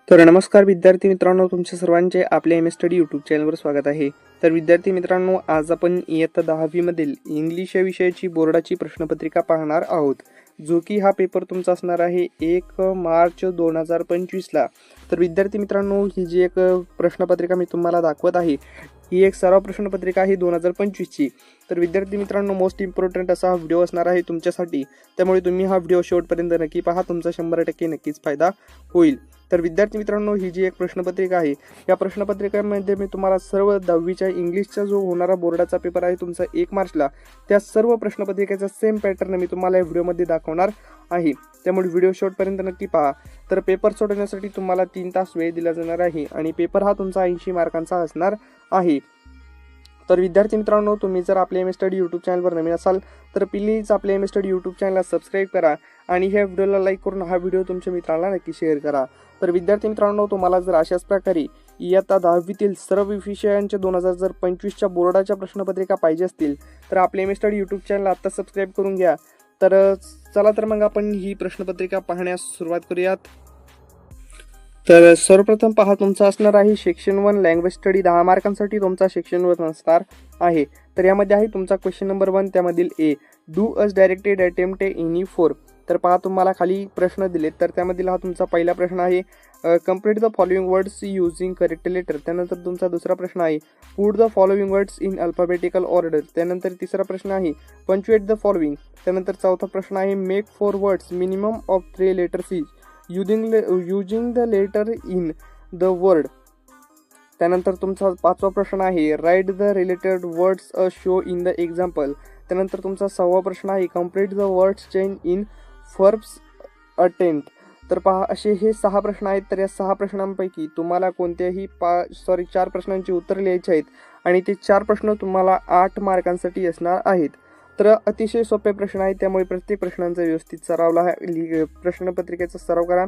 तर नमस्कार विद्यार्थी मित्रांनो, तुमच्या सर्वांचे आपल्या एम एस स्टडी यूट्यूब चॅनलवर स्वागत आहे. तर विद्यार्थी मित्रांनो, आज आपण इयत्ता 10वी मधील इंग्लिश या विषयाची बोर्डाची प्रश्नपत्रिका पाहणार आहोत, जो की हा पेपर तुमचा असणार आहे 1 मार्च 2025 ला. तर विद्यार्थी मित्रांनो, ही जी एक प्रश्नपत्रिका मी तुम्हाला दाखवत आहे, ही एक सराव प्रश्नपत्रिका आहे 2025 ची. तर विद्यार्थी मित्रांनो, मोस्ट इम्पॉर्टंट असा हा व्हिडिओ असणार आहे तुमच्यासाठी, त्यामुळे तुम्ही हा व्हिडिओ शेवटपर्यंत नक्की पहा, तुमचा 100% नक्कीच फायदा होईल. तर विद्यार्थी मित्रांनो, ही जी एक प्रश्नपत्रिका आहे, या प्रश्नपत्रिकेमध्ये मी तुम्हाला सर्व 10वीच्या इंग्लिशचा जो होणारा बोर्डाचा पेपर आहे तुमचा 1 मार्चला, त्या सर्व प्रश्नपत्रिकेचा सेम पॅटर्न मी तुम्हाला या व्हिडिओमध्ये दाखवणार आहे, त्यामुळे व्हिडिओ शेवटपर्यंत नक्की पहा. तर पेपर सोडवण्यासाठी तुम्हाला 3 तास वेळ दिला जाणार आहे आणि पेपर हा तुमचा 80 मार्कांचा असणार आहे. तर विद्यार्थी मित्रांनो, तुम्ही जर आपल्या एम एस स्टडी यूट्यूब चॅनलवर नवीन असाल तर प्लीज आपल्या एम एस स्टडी यूट्यूब चॅनलला सबस्क्राईब करा आणि ह्या व्हिडिओला लाईक करून हा व्हिडिओ तुमच्या मित्रांना नक्की शेअर करा. तर विद्यार्थी मित्रांनो, तुम्हाला जर अशाच प्रकारे इयत्ता 10वीतील सर्व विषयांच्या 2025च्या बोर्डाच्या प्रश्नपत्रिका पाहिजे असतील तर आपल्या M S study YouTube channel आता सबस्क्राईब करून घ्या. तर चला तर मग आपण ही प्रश्नपत्रिका पाहण्यास सुरुवात करूयात. तर सर्वप्रथम पहा, तुमचा असणार आहे सेक्शन 1 लँग्वेज स्टडी, 10 मार्कांसाठी तुमचा सेक्शन 1 असणार आहे. तर यामध्ये आहे तुमचा क्वेश्चन नंबर 1, त्यामधील A, do as directed attempt any 4. तर पहा, तुम्हाला खाली प्रश्न दिलेत, तर त्यामधील हा तुमचा पहिला प्रश्न आहे, complete the following words using correct letter. त्यानंतर तुमचा दुसरा प्रश्न आहे, put the following words in alphabetical order. त्यानंतर तिसरा प्रश्न आहे, पंच्युएट द फॉलोइंग. त्यानंतर चौथा प्रश्न आहे, make 4 words minimum of 3 letters each using the letter in the word. त्यानंतर तुमचा पाचवा प्रश्न आहे, write the related words a show in the example. त्यानंतर तुमचा 6वा प्रश्न आहे, complete the words chain in verbs attempt. तर पहा, असे हे 6 प्रश्न आहेत. तर या 6 प्रश्नांपैकी तुम्हाला कोणत्याही 4 प्रश्नांची उत्तरे लिहायची आहेत आणि ते 4 प्रश्न तुम्हाला 8 मार्कांसाठी असणार आहेत. तर अतिशय सोपे प्रश्न आहेत, त्यामुळे प्रत्येक प्रश्नांचा व्यवस्थित प्रश्नपत्रिकेचा सराव करा.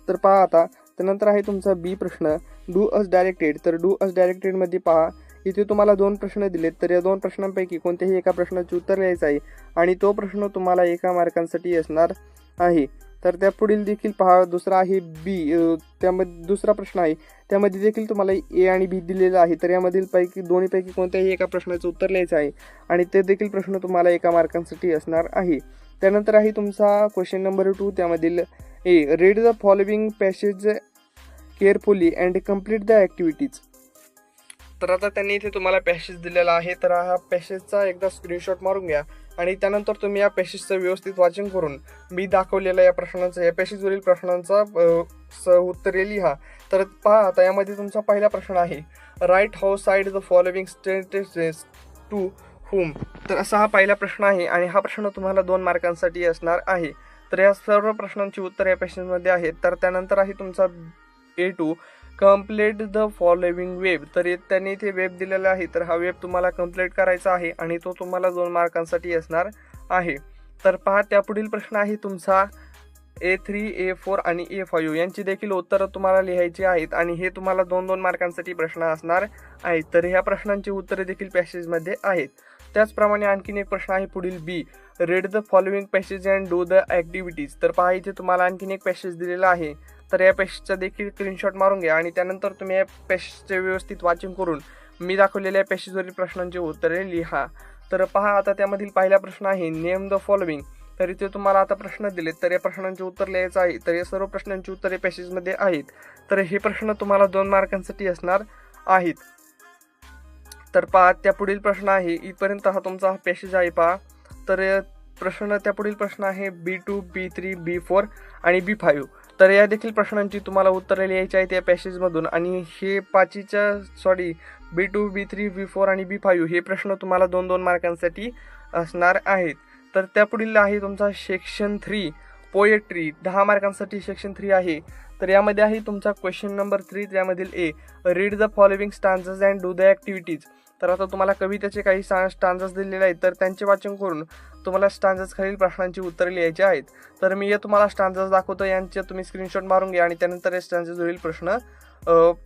तर पहा आता, त्यानंतर आहे तुमचा बी प्रश्न, डू अस डायरेक्टेड. तर डू अस डायरेक्टेडमध्ये पहा, इथे तुम्हाला 2 प्रश्न दिलेत. तर या 2 प्रश्नांपैकी कोणत्याही एका प्रश्नाचे उत्तर लिहायचं आहे आणि तो प्रश्न तुम्हाला 1 मार्कांसाठी असणार आहे. तर त्या पुढील देखील पहा, दुसरा आहे बी, त्यामध्ये दुसरा प्रश्न आहे, त्यामध्ये देखील तुम्हाला ए आणि बी दिलेला आहे. तर यामधील दोन्हीपैकी कोणत्याही एका प्रश्नाचं उत्तर लिहायचं आहे आणि ते देखील प्रश्न तुम्हाला 1 मार्कांसाठी असणार आहे. त्यानंतर आहे तुमचा क्वेश्चन नंबर 2, त्यामधील A, read the following passage carefully and complete the activities. तर आता त्यांनी इथे तुम्हाला पॅसेज दिलेला आहे, तर हा पॅसेजचा एकदा स्क्रीनशॉट मारून घ्या आणि त्यानंतर तुम्ही या पॅसेजचं व्यवस्थित वाचन करून मी दाखवलेल्या या प्रश्नांचं, या पॅसेजवरील प्रश्नांचा उत्तरे लिहा. तर पहा आता, यामध्ये तुमचा पहिला प्रश्न आहे, write who said the following sentences to whom. तर असा हा पहिला प्रश्न आहे आणि हा प्रश्न तुम्हाला 2 मार्कांसाठी असणार आहे. तर या सर्व प्रश्नांची उत्तर या पॅसेजमध्ये आहेत. तर त्यानंतर आहे तुमचा A2, complete the following web. तर त्यांनी इथे वेब दिलेला आहे, तर हा वेब तुम्हाला कम्प्लीट करायचा आहे आणि तो तुम्हाला 2 मार्कांसाठी असणार आहे. तर पहा, त्यापुढील प्रश्न आहे तुमचा A3, A4 आणि A5 यांची देखील उत्तरं तुम्हाला लिहायची आहेत आणि हे तुम्हाला 2-2 मार्कांसाठी प्रश्न असणार आहेत. तर ह्या प्रश्नांची उत्तरे देखील पॅसेजमध्ये आहेत. त्याचप्रमाणे आणखीन एक प्रश्न आहे पुढील B, read the following passage and do the activities. तर पहा, इथे तुम्हाला आणखीन एक पॅसेज दिलेला आहे. तर या पॅसेजचा देखील स्क्रीनशॉट मारून घ्या आणि त्यानंतर तुम्ही या पॅसेजचे व्यवस्थित वाचन करून मी दाखवलेल्या पॅसेजवरील प्रश्नांची उत्तरे लिहा. तर पहा आता, त्यामधील पहिला प्रश्न आहे, नेम द फॉलोइंग. तर इथे तुम्हाला आता प्रश्न दिलेत, तर या प्रश्नांचे उत्तर लिहायचं आहे. तर या सर्व प्रश्नांची उत्तरे पॅसेजमध्ये आहेत. तर हे प्रश्न तुम्हाला 2 मार्कांसाठी असणार आहेत. तर पहा, त्यापुढील प्रश्न आहे, इथपर्यंत हा तुमचा पॅसेज आहे पहा. तर त्यापुढील प्रश्न आहे B2, B3, B4 आणि B5. तर या देखील प्रश्नांची तुम्हाला उत्तरे लिहायची आहेत या पॅसेजमधून आणि हे B2, B3, B4 आणि B5 हे प्रश्न तुम्हाला 2-2 मार्कांसाठी असणार आहेत. तर त्यापुढील आहे तुमचा सेक्शन 3 पोएट्री, 10 मार्कांसाठी सेक्शन 3 आहे. तर यामध्ये आहे तुमचा क्वेश्चन नंबर 3, त्यामधील A, read the following stanzas and do the activities. तर आता तुम्हाला कवितेचे काही स्टांजेस दिलेले आहेत, तर त्यांचे वाचन करून तुम्हाला स्टांजेस खालील प्रश्नांची उत्तरे लिहायची आहेत. तर मी तुम्हाला स्टांजेस दाखवतो, यांचे तुम्ही स्क्रीनशॉट मारून घ्या आणि त्यानंतर या स्टांजेसवरील प्रश्न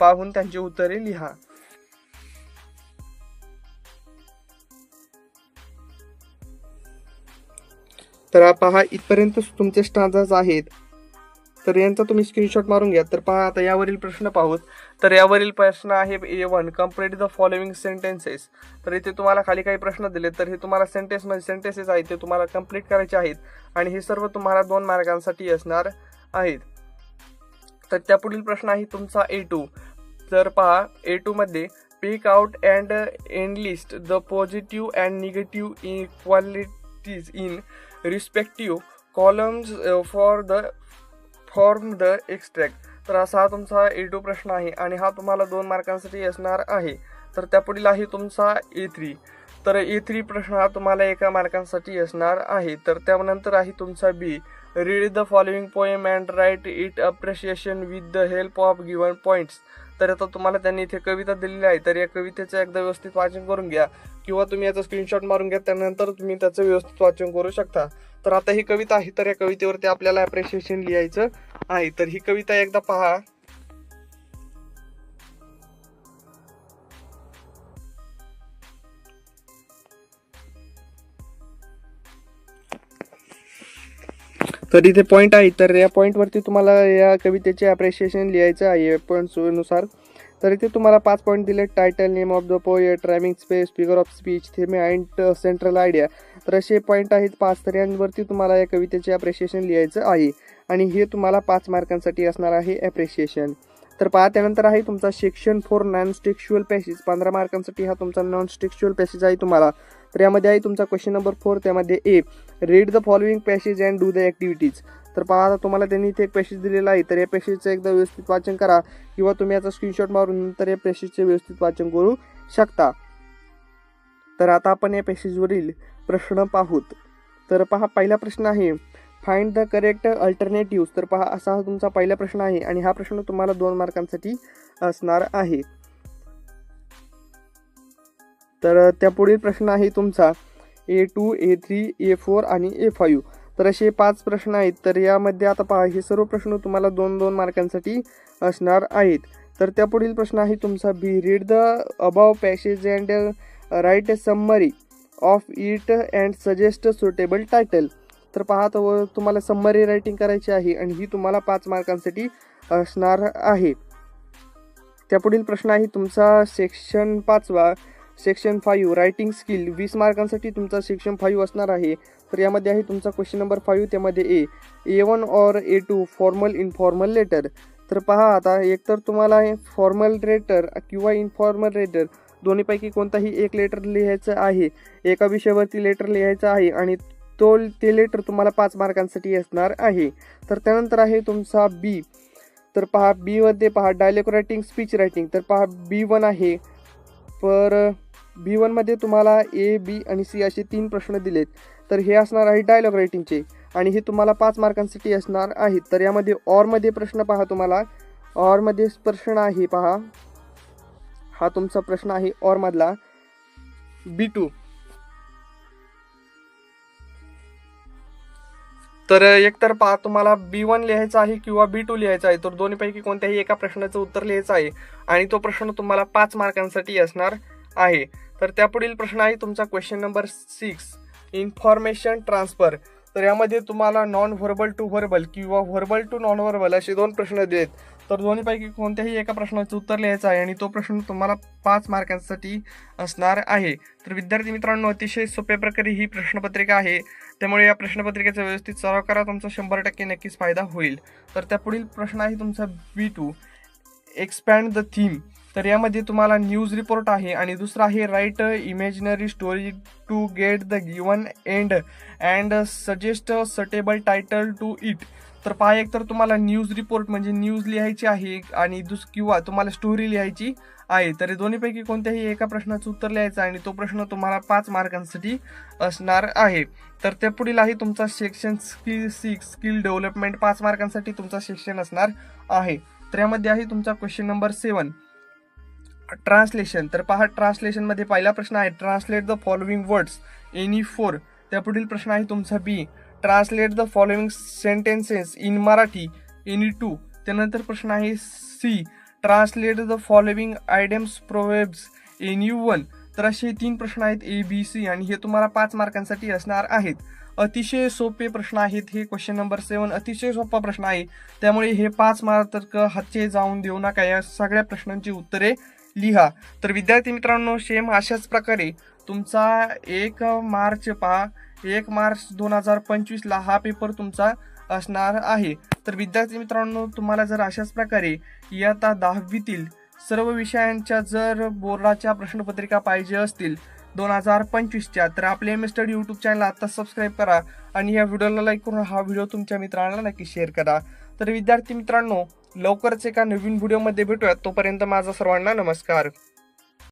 पाहून त्यांची उत्तरे लिहा. तर पहा, इथपर्यंत तुमचे स्टांजेस आहेत. तर यांचा तुम्ही स्क्रीनशॉट मारून घ्या. तर पहा आता यावरील प्रश्न पाहूत. तर यावरील प्रश्न आहे A1, complete the following sentences. तर इथे तुम्हाला खाली काही प्रश्न दिले, तर हे तुम्हाला सेंटेन्सेस आहेत ते तुम्हाला कंप्लीट करायचे आहेत आणि हे सर्व तुम्हाला 2 मार्कांसाठी असणार आहेत. तर त्यापुढील प्रश्न आहे तुमचा A2. तर पहा A2 मध्ये pick out and enlist the positive and negative qualities in respective columns from the extract. तर असा हा तुमचा A2 प्रश्न आहे आणि हा तुम्हाला 2 मार्कांसाठी असणार आहे. तर त्यापुढील आहे तुमचा A3. तर A3 प्रश्न हा तुम्हाला 1 मार्कांसाठी असणार आहे. तर त्यानंतर आहे तुमचा B, read the following poem and write it appreciation with the help of given points. तर आता तुम्हाला त्यांनी इथे कविता दिलेली आहे, तर या कवितेचं एकदा व्यवस्थित वाचन करून घ्या किंवा तुम्ही याचा स्क्रीनशॉट मारून घ्या, त्यानंतर तुम्ही त्याचं व्यवस्थित वाचन करू शकता. तर आता ही कविता आहे, तर या कवितेवरती आपल्याला अप्रिशिएशन लिहायचं आहे. तर ही कविता एकदा पहा. तर इथे पॉईंट आहे, तर या पॉईंटवरती तुम्हाला या कवितेचे अप्रिशिएशन लिहायचं आहे पॉईंट्सनुसार. तर इथे तुम्हाला 5 पॉईंट दिले. Title, name of the poet, rhyming space, figure of speech, theme and central idea. तर असे पॉईंट आहेत 5. तर यांवरती तुम्हाला या कवितेचे अप्रिशिएशन लिहायचं आहे आणि हे तुम्हाला 5 मार्कांसाठी असणार आहे अप्रिशिएशन. तर पहा त्यानंतर आहे तुमचा सेक्शन 4 नॉन टेक्स्चुअल पॅसेज. 15 मार्कांसाठी हा तुमचा नॉन टेक्स्चुअल पॅसेज आहे तुम्हाला. तर यामध्ये आहे तुमचा क्वेश्चन नंबर 4. त्यामध्ये A, read the following passage and do the activities. तर पहा आता तुम्हाला त्यांनी इथे एक पॅसेज दिलेला आहे, तर या पॅसेजचं एकदा व्यवस्थित वाचन करा किंवा तुम्ही याचा स्क्रीनशॉट मारून नंतर या पॅसेजचे व्यवस्थित वाचन करू शकता. तर आता आपण या पॅसेजवरील प्रश्न पाहूत. तर पहा पहिला प्रश्न आहे फाइंड द करेक्ट अल्टरनेटिव्ह. तर पहा असा हा तुमचा पहिला प्रश्न आहे आणि हा प्रश्न तुम्हाला 2 मार्कांसाठी असणार आहे. तर त्यापुढील प्रश्न आहे तुमचा A2, A3, A4 आणि A5. तर असे 5 प्रश्न आहेत. तर यामध्ये आता पहा हे सर्व प्रश्न तुम्हाला 2-2 मार्कांसाठी असणार आहेत. तर त्यापुढील प्रश्न आहे तुमचा B, read the above passage and write a summary of it and suggest suitable title. तर पहा तुम्हाला समरी रायटिंग करायची आहे आणि ही तुम्हाला 5 मार्कांसाठी असणार आहे. त्यापुढील प्रश्न आहे तुमचा सेक्शन 5वा, सेक्शन 5 रायटिंग स्किल. 20 मार्कांसाठी तुमचा सेक्शन 5 असणार आहे. तर यामध्ये आहे तुमचा क्वेश्चन नंबर 5. त्यामध्ये A1 और A2 फॉर्मल इनफॉर्मल लेटर. तर पहा आता एकतर तुम्हाला फॉर्मल लेटर किंवा इनफॉर्मल लेटर दोन्हीपैकी कोणताही एक लेटर लिहायचं आहे. एका विषयावरती लेटर लिहायचं आहे आणि ते लेटर तुम्हाला 5 मार्कांसाठी असणार आहे. तर त्यानंतर आहे तुमचा B. तर पहा B मध्ये पहा डायलॉग रायटिंग, स्पीच रायटिंग. तर पहा B1 आहे. तर B1 मध्ये तुम्हाला A, B आणि C असे 3 प्रश्न दिलेत. तर हे असणार आहे डायलॉग रायटिंगचे आणि हे तुम्हाला 5 मार्कांसाठी असणार आहेत. तर यामध्ये ऑरमध्ये प्रश्न पहा तुम्हाला. ऑरमध्ये प्रश्न आहे पहा, हा तुमचा प्रश्न आहे ऑरमधला B2. तर एकतर पहा तुम्हाला B1 लिहायचा आहे किंवा B2 लिहायचा आहे. तर दोन्हीपैकी कोणत्याही एका प्रश्नाचं उत्तर लिहायचं आहे आणि तो प्रश्न तुम्हाला 5 मार्कांसाठी असणार आहे. तर त्यापुढील प्रश्न आहे तुमचा क्वेश्चन नंबर 6, इन्फॉर्मेशन ट्रान्सफर. तर यामध्ये तुम्हाला नॉन व्हर्बल टू व्हर्बल किंवा व्हर्बल टू नॉन व्हर्बल असे 2 प्रश्न दिलेत. तर दोन्हीपैकी कोणत्याही एका प्रश्नाचं उत्तर लिहायचं आहे आणि तो प्रश्न तुम्हाला 5 मार्कांसाठी असणार आहे. तर विद्यार्थी मित्रांनो, अतिशय सोप्या प्रकारे ही प्रश्नपत्रिका आहे, त्यामुळे या प्रश्नपत्रिकेचा व्यवस्थित सराव करा, तुमचा 100% नक्कीच फायदा होईल. तर त्यापुढील प्रश्न आहे तुमचा B2, एक्सपॅन्ड द थीम. तर यामध्ये तुम्हाला न्यूज रिपोर्ट आहे आणि दुसरा आहे write imaginary story to get the given end and suggest suitable title to it. तर पहा एक तर तुम्हाला न्यूज रिपोर्ट म्हणजे न्यूज लिहायची आहे आणि किंवा तुम्हाला स्टोरी लिहायची आहे. तर दोन्हीपैकी कोणत्याही एका प्रश्नाचं उत्तर लिहायचं आणि तो प्रश्न तुम्हाला 5 मार्कांसाठी असणार आहे. तर त्यापुढील आहे तुमचा सेक्शन स्किल 6 स्किल डेव्हलपमेंट. 5 मार्कांसाठी तुमचा सेक्शन असणार आहे. तर यामध्ये आहे तुमचा क्वेश्चन नंबर 7, ट्रान्सलेशन. तर पहा ट्रान्सलेशनमध्ये पहिला प्रश्न आहे translate the following words any 4. त्यापुढील प्रश्न आहे तुमचा B, translate the following sentences in Marathi any 2. त्यानंतर प्रश्न आहे C, translate the following आयडम्स proverbs any 1. तर असे 3 प्रश्न आहेत A, B, C आणि हे तुम्हाला 5 मार्कांसाठी असणार आहेत. अतिशय सोपे प्रश्न आहेत. हे क्वेश्चन नंबर 7 अतिशय सोपा प्रश्न आहे, त्यामुळे हे 5 मार्क हातचे जाऊन देऊ नका. या सगळ्या प्रश्नांची उत्तरे लिहा. तर विद्यार्थी मित्रांनो, सेम अशाच प्रकारे तुमचा 1 मार्च 2025ला हा पेपर तुमचा असणार आहे. तर विद्यार्थी मित्रांनो, तुम्हाला जर अशाच प्रकारे इयत्ता 10वीतील सर्व विषयांच्या जर बोर्डाच्या प्रश्नपत्रिका पाहिजे असतील 2025च्या, तर आपले एम स्टडी यूट्यूब चॅनल आता सबस्क्राईब करा आणि या व्हिडिओला लाईक करून हा व्हिडिओ तुमच्या मित्रांना नक्की शेअर करा. तर विद्यार्थी मित्रांनो, लवकरच एका नवीन व्हिडिओमध्ये भेटूया. तोपर्यंत माझा सर्वांना नमस्कार.